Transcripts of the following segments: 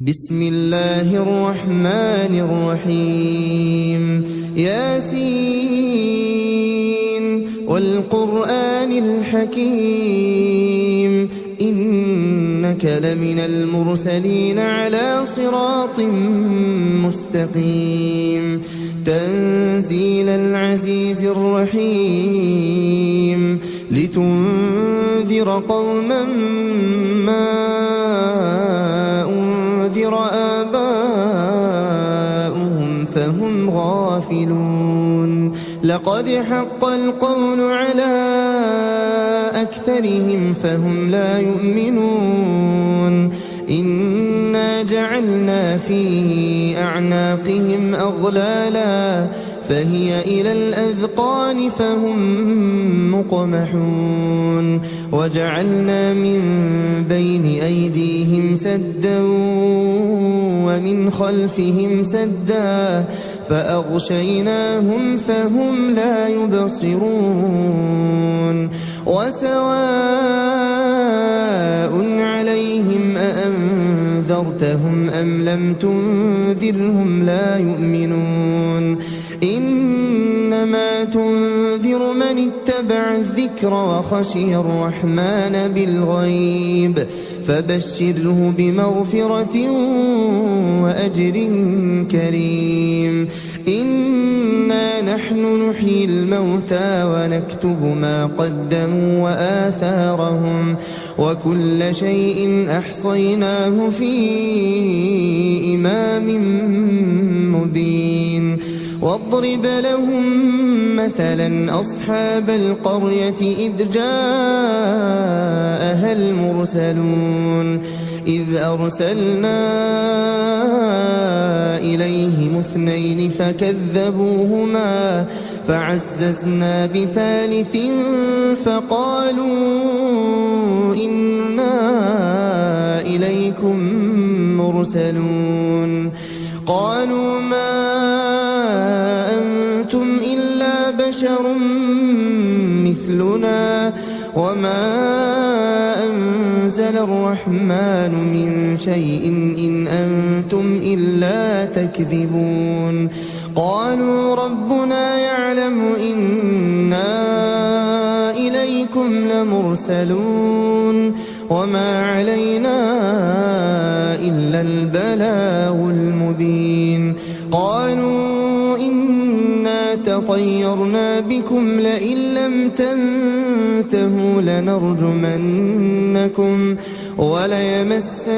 بسم الله الرحمن الرحيم ياسين والقرآن الحكيم إنك لمن المرسلين على صراط مستقيم تنزيل العزيز الرحيم لتنذر قوما ما أنذر آباؤهم فهم غافلون لقد حق القول على أكثرهم فهم لا يؤمنون إنا جعلنا في أعناقهم أغلالا فهي إلى الأذقان فهم مقمحون وجعلنا من بين أيديهم سدا ومن خلفهم سدا فأغشيناهم فهم لا يبصرون وسواء عليهم أأنذرتهم أم لم تنذرهم لا يؤمنون إنما تنذر من اتبع الذكر وخشي الرحمن بالغيب فبشره بمغفرة وأجر كريم إنا نحن نحيي الموتى ونكتب ما قدموا وآثارهم وكل شيء أحصيناه في إمام مبين واضرب لهم مثلا أصحاب القرية إذ جاءها المرسلون إذ أرسلنا إليهم اثنين فكذبوهما فعززنا بثالث فقالوا إنا إليكم مرسلون قالوا ما أنتم إلا بشر مثلنا وما أنزل الرحمن من شيء إن أنتم إلا تكذبون قالوا ربنا يعلم إنا إليكم لمرسلون وما علينا إلا البلاغ المبين قالوا إنا تطيرنا بكم لئن لم تنتهوا لنرجمنكم وليمسنكم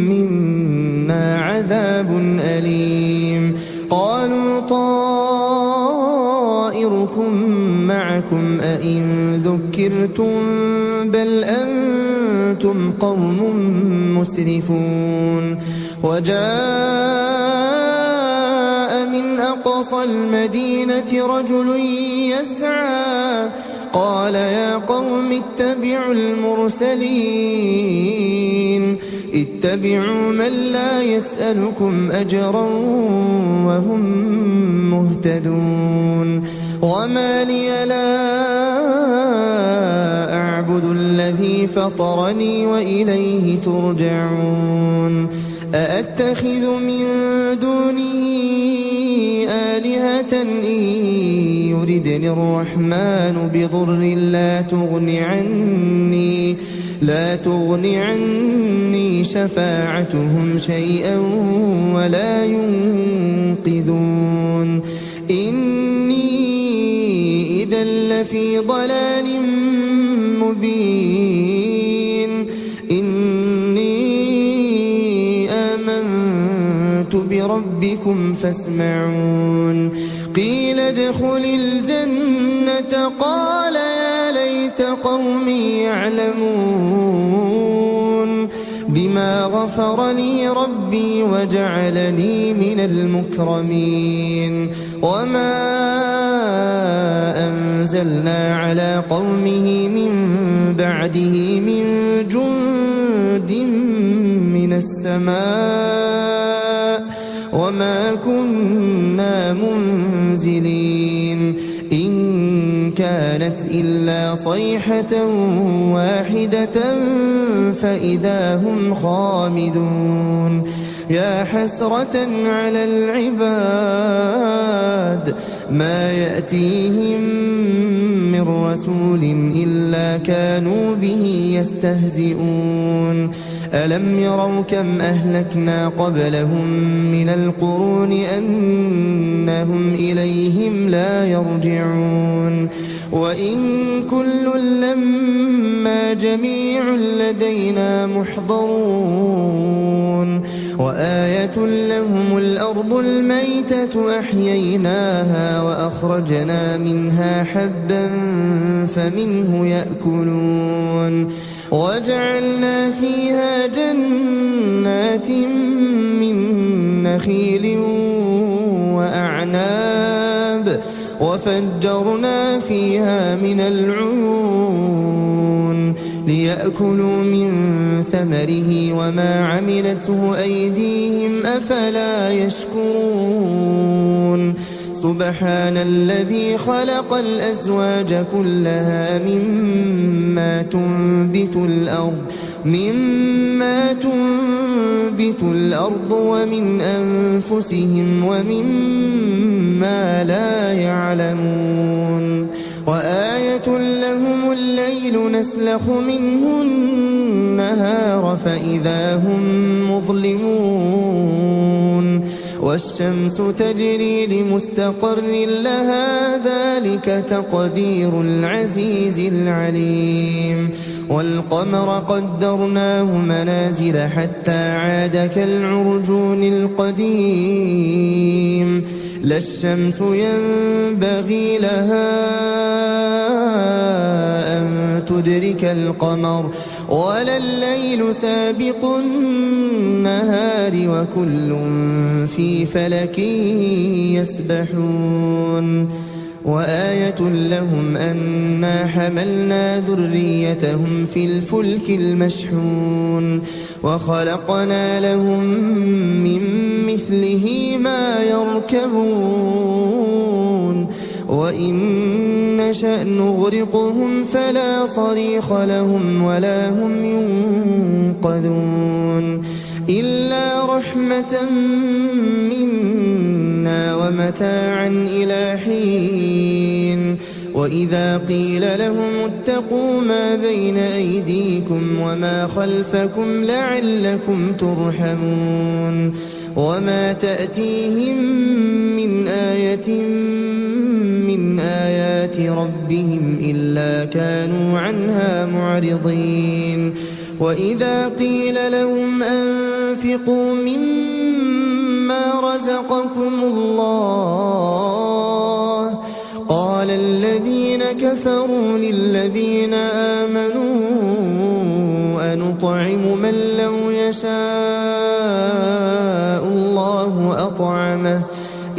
منا عذاب أليم قالوا طائركم معكم أئن ذكرتم بل أنتم قوم مسرفون وجاء من أقصى المدينة رجل يسعى قال يا قوم اتبعوا المرسلين اتبعوا من لا يسألكم أجرا وهم مهتدون وما لي لا أعبد الذي فطرني وإليه ترجعون أأتخذ من دونه آلهة إن يردني الرحمن بضر لا تغن عني شفاعتهم شيئا ولا ينقذون إني إذا لفي ضلال مبين إني آمنت بربكم فاسمعون قيل ادخل الجنة قال يا ليت قومي يعلمون بما غفر لي ربي وجعلني من المكرمين وما أنزلنا على قومه من بعده من جند من السماء وما كنا منزلين إن كانت إلا صيحة واحدة فإذا هم خامدون يا حسرة على العباد ما يأتيهم من رسول إلا كانوا به يستهزئون ألم يروا كم أهلكنا قبلهم من القرون أنهم إليهم لا يرجعون وإن كل لما جميع لدينا محضرون وآية لهم الأرض الميتة أحييناها وأخرجنا منها حبا فمنه يأكلون وجعلنا فيها جنات من نخيل وأعناب وفجرنا فيها من العيون ليأكلوا من ثمره وما عملته أيديهم أفلا يشكرون سبحان الذي خلق الأزواج كلها مما تنبت الأرض ومن أنفسهم ومما لا يعلمون وآية لهم الليل نسلخ منه النهار فإذا هم مظلمون والشمس تجري لمستقر لها ذلك تقدير العزيز العليم والقمر قدرناه منازل حتى عاد كالعرجون القديم لا الشمس ينبغي لها أن تدرك القمر ولا الليل سابق النهار وكل في فلك يسبحون وآية لهم أنا حملنا ذريتهم في الفلك المشحون وخلقنا لهم من مثله ما يركبون وإن نشأ نغرقهم فلا صريخ لهم ولا هم ينقذون إلا رحمة منا ومتاعا إلى حين وإذا قيل لهم اتقوا ما بين أيديكم وما خلفكم لعلكم ترحمون وما تأتيهم من آية من آيات ربهم إلا كانوا عنها معرضين وإذا قيل لهم أنفقوا مما رزقكم الله قال الذين كفروا للذين آمنوا أنطعم من لو يشاء الله أطعمه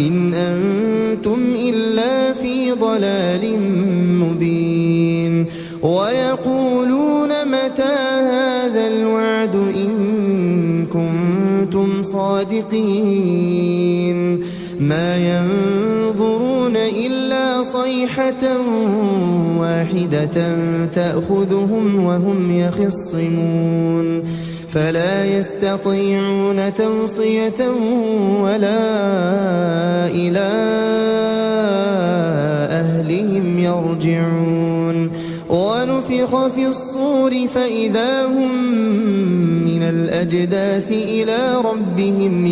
إن أنتم إلا في ضلال مبين ويقولون متى هذا الوعد إن كنتم صادقين ما ينظرون إلا صيحة واحدة تأخذهم وهم يخصمون فلا يستطيعون توصية ولا إلى أهلهم يرجعون ونفخ في الصور فإذا هم من الأجداث إلى ربهم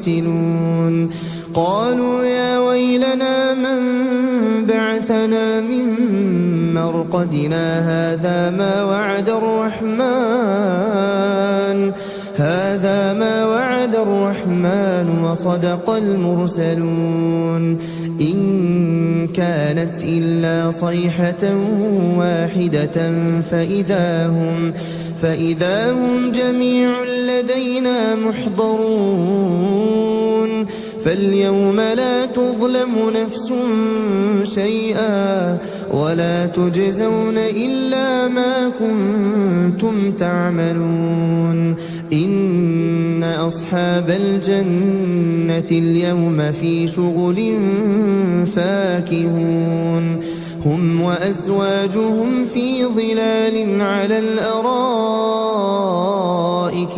ينسلون قالوا يا ويلنا من بعثنا من مرقدنا هذا ما وعد الرحمن وصدق المرسلون إن كانت إلا صيحة واحدة فإذا هم جميع لدينا محضرون فاليوم لا تظلم نفس شيئا ولا تجزون إلا ما كنتم تعملون إن أصحاب الجنة اليوم في شغل فاكهون هم وأزواجهم في ظلال على الأرائك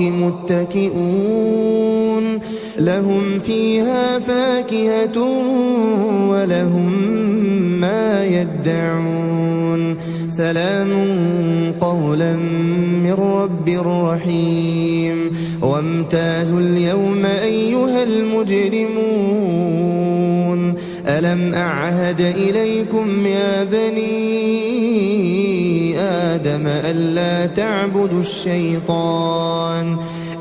متكئون لهم فيها فاكهة ولهم ما يدعون سلام قولا من رب رحيم وامتازوا اليوم أيها المجرمون ألم أعهد إليكم يا بني آدم ألا تعبدوا الشيطان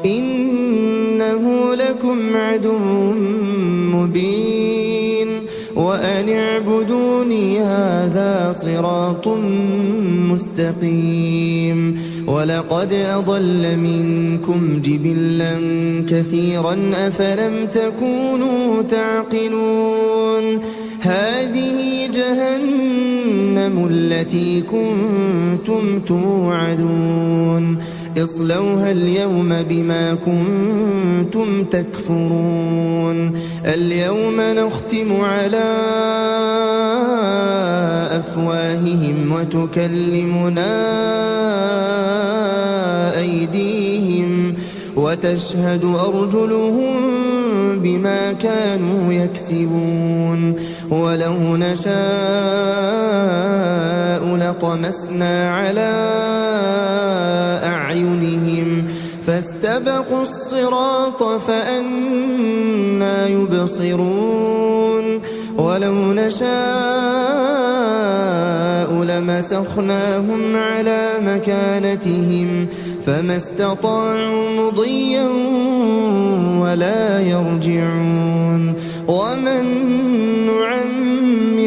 إنه لكم عدو مبين وأن اعبدوني هذا صراط مستقيم ولقد أضل منكم جبلا كثيرا أفلم تكونوا تعقلون هذه جهنم التي كنتم توعدون اصلوها اليوم بما كنتم تكفرون اليوم نختم على أفواههم وتكلمنا أيديهم وتشهد أرجلهم بما كانوا يكسبون ولو نشاء لطمسنا على أعينهم فاستبقوا الصراط فأنى يبصرون ولو نشاء لمسخناهم على مكانتهم فما استطاعوا مضيا ولا يرجعون ومن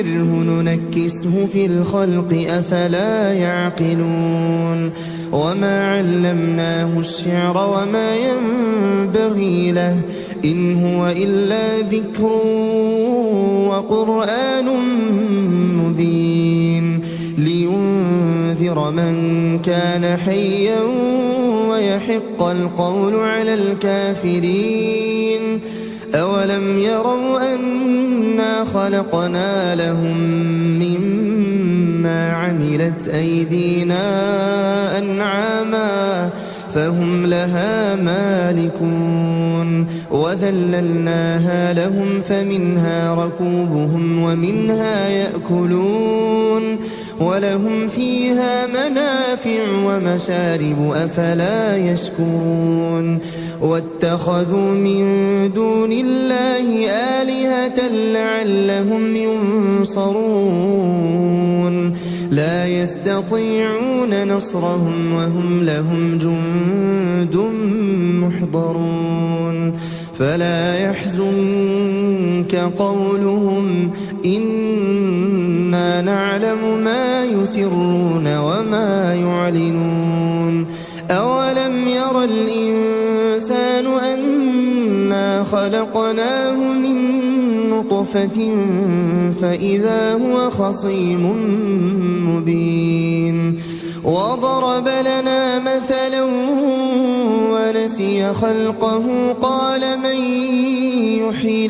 نعمره ننكسه في الخلق أفلا يعقلون وما علمناه الشعر وما ينبغي له إن هو إلا ذكر وقرآن مبين لينذر من كان حيا ويحق القول على الكافرين أولم يروا أنا خلقنا لهم مما عملت أيدينا أنعاما فهم لها مالكون وذللناها لهم فمنها ركوبهم ومنها يأكلون ولهم فيها منافع ومشارب أفلا يشكرون واتخذوا من دون الله آلهة لعلهم ينصرون لا يستطيعون نصرهم وهم لهم جند محضرون فلا يحزنك قولهم إنا نعلم ما يسرون وما يعلنون أولم ير الإنسان أنا خلقناه من نطفة فإذا هو خصيم مبين وضرب لنا مثلا ونسي خلقه قال من يحيي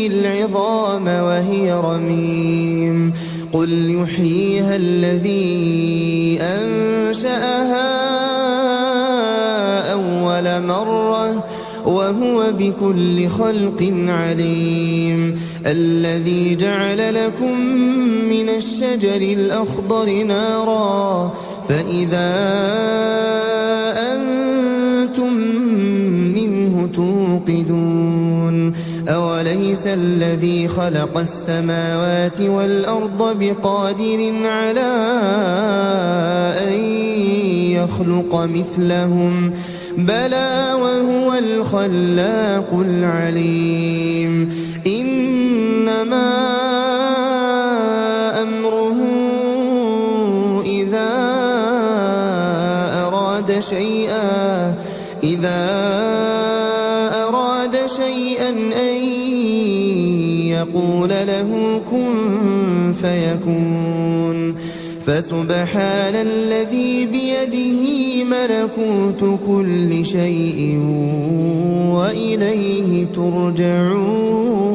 العظام وهي رميم قل يحييها الذي أنشأها أول مرة وهو بكل خلق عليم الذي جعل لكم من الشجر الأخضر نارا فإذا أنتم منه توقدون أوليس الذي خلق السماوات والأرض بقادر على أن يخلق مثلهم بلى وهو الخلاق العليم إنما أمره إذا أراد شيئا أن يقول له كن فيكون فسبحان الذي بيده ملكوت كل شيء وإليه ترجعون.